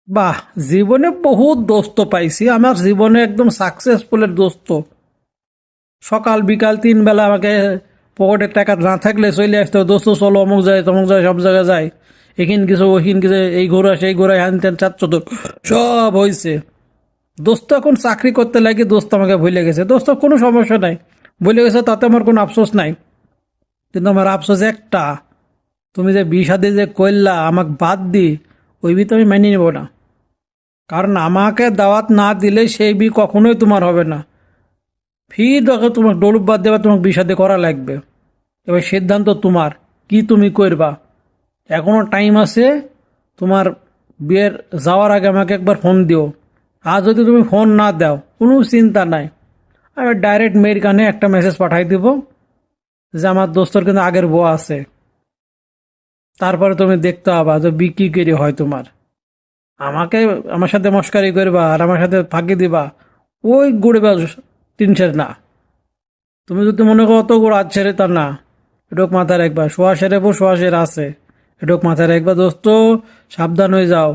বাহ, জীবনে বহুত দোস্ত পাইছি। আমার জীবনে একদম সাকসেসফুলের দোস্ত। সকাল বিকাল 3 বেলা আমাকে পকেটের টাকা না থাকলে চলে আসতো, দোস্ত চলো অমুক যায় তমুক যায়, সব জায়গায় যায়, এখিন কিছু ওখিন কিছু, এই ঘোরা সেই ঘোরা, হ্যান ত্যান চাচ্ছ তো সব হয়েছে। দোস্ত এখন চাকরি করতে লাগে, দোস্ত আমাকে ভুলে গেছে। দোস্ত কোনো সমস্যা নাই, ভুলে গেছে, তাতে আমার কোনো আফসোস নাই। কিন্তু আমার আফসোস একটা, তুমি যে বিষাদে যে কইল্লা আমাকে বাদ দি, ওই বি তো আমি মানিয়ে নেব না। কারণ আমাকে দাওয়াত না দিলে সেই বি কখনোই তোমার হবে না। ফি দেখো, তোমার ডলুপ বাদ দেবা, তোমাকে বিষাদে করা লাগবে। এবার সিদ্ধান্ত তোমার, কি তুমি করবা। এখনো টাইম আছে। তোমার বিয়ের যাওয়ার আগে আমাকে একবার ফোন দিও। আর যদি তুমি ফোন না দাও, কোনো চিন্তা নাই, আমি ডাইরেক্ট মেয়ের কানে একটা মেসেজ পাঠাই দিব যে আমার দোস্তর কিন্তু আগের বউ আছে। তারপরে তুমি দেখতে পাবা যে বিক্রি করে হয় তোমার। আমাকে, আমার সাথে মস্কারি করবা আর আমার সাথে ফাঁকি দিবা, ওই গড়িবা টিনসের না। তুমি যদি মনে করো অত গোড় আজ ছেড়ে, তা না। এটুক মাথায় রাখবা, শোয়া সেরে বউ শোয়া সেরে আছে, এটুক মাথায় রাখবা দোস্ত। সাবধান হয়ে যাও।